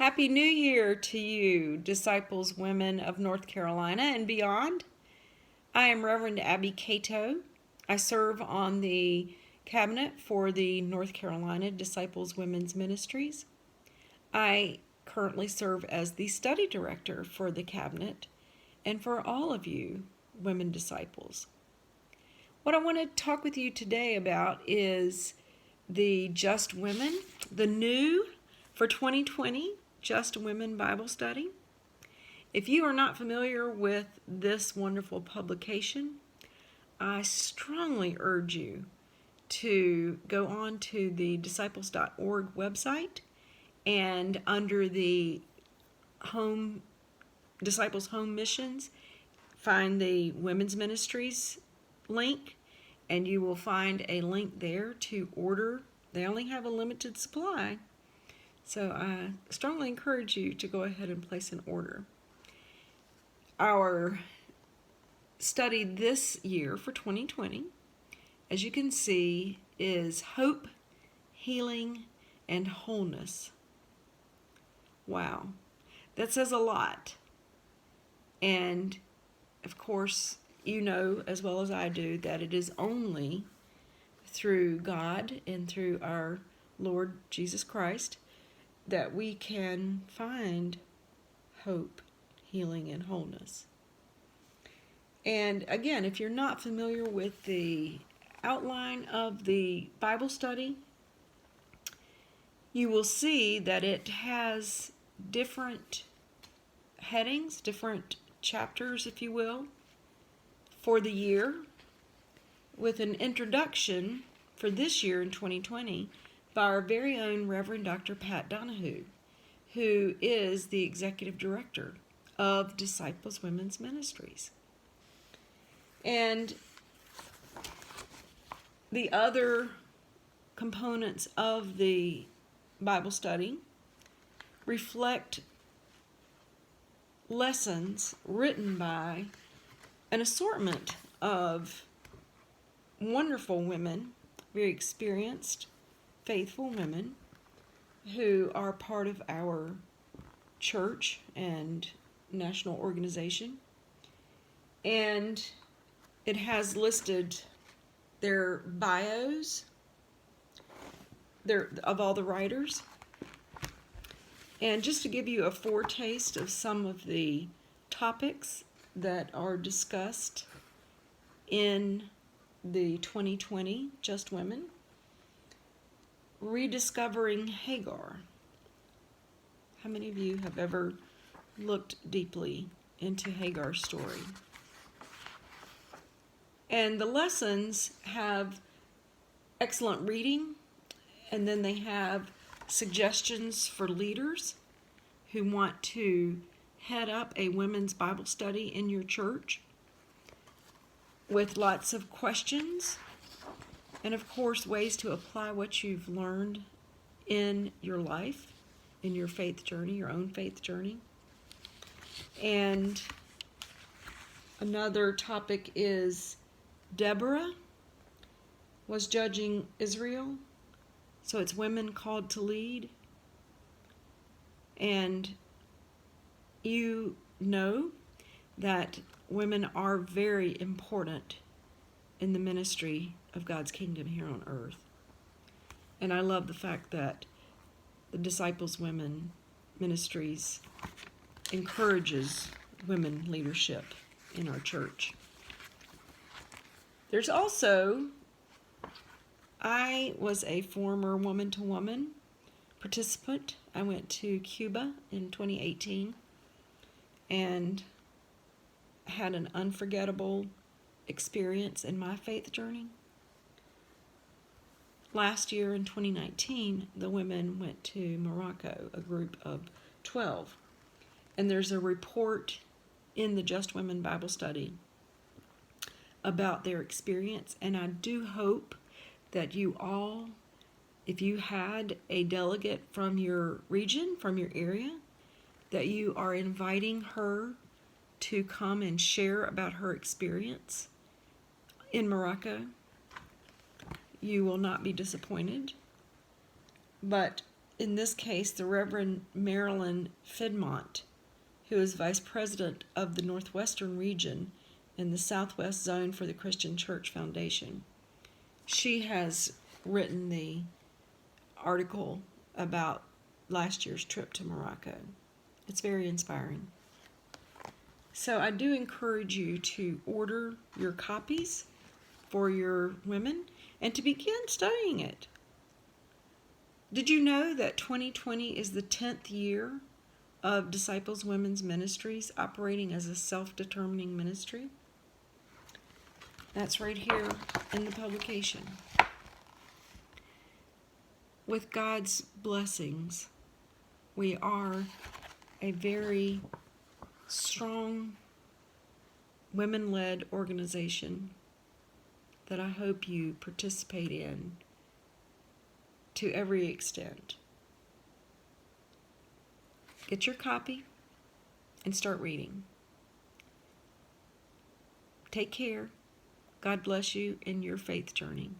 Happy New Year to you, disciples, women of North Carolina and beyond. I am Reverend Abby Cato. I serve on the cabinet for the North Carolina Disciples Women's Ministries. I currently serve as the study director for the cabinet and for all of you women disciples. What I want to talk with you today about is the Just Women, the new for 2020 Just Women Bible Study. If you are not familiar with this wonderful publication, I strongly urge you to go on to the disciples.org website and under the Disciples Home Missions, find the Women's Ministries link, and you will find a link there to order. They only have a limited supply, so I strongly encourage you to go ahead and place an order. Our study this year for 2020, as you can see, is hope, healing, and wholeness. Wow, that says a lot. And of course, you know as well as I do that it is only through God and through our Lord Jesus Christ that we can find hope, healing, and wholeness. And again, if you're not familiar with the outline of the Bible study, you will see that it has different headings, different chapters, if you will, for the year, with an introduction for this year in 2020 by our very own Reverend Dr. Pat Donahue, who is the Executive Director of Disciples Women's Ministries. And the other components of the Bible study reflect lessons written by an assortment of wonderful women, very experienced, faithful women who are part of our church and national organization. And it has listed their bios of all the writers. And just to give you a foretaste of some of the topics that are discussed in the 2020 Just Women, rediscovering Hagar. How many of you have ever looked deeply into Hagar's story? And the lessons have excellent reading, and then they have suggestions for leaders who want to head up a women's Bible study in your church with lots of questions and, of course, ways to apply what you've learned in your life, in your faith journey, your own faith journey. And another topic is Deborah was judging Israel, so it's women called to lead. And you know that women are very important in the ministry of God's kingdom here on earth. And I love the fact that the Disciples Women Ministries encourages women leadership in our church. There's also, I was a former woman-to-woman participant. I went to Cuba in 2018 and had an unforgettable experience in my faith journey. Last year in 2019, the women went to Morocco, a group of 12. And there's a report in the Just Women Bible Study about their experience. And I do hope that you all, if you had a delegate from your region, from your area, that you are inviting her to come and share about her experience in Morocco. You will not be disappointed. But in this case, the Reverend Marilyn Fidmont, who is Vice President of the Northwestern region in the Southwest Zone for the Christian Church Foundation. She has written the article about last year's trip to Morocco. It's very inspiring. So I do encourage you to order your copies for your women and to begin studying it. Did you know that 2020 is the 10th year of Disciples Women's Ministries operating as a self-determining ministry? That's right here in the publication. With God's blessings, we are a very strong women-led organization that I hope you participate in to every extent. Get your copy and start reading. Take care. God bless you in your faith journey.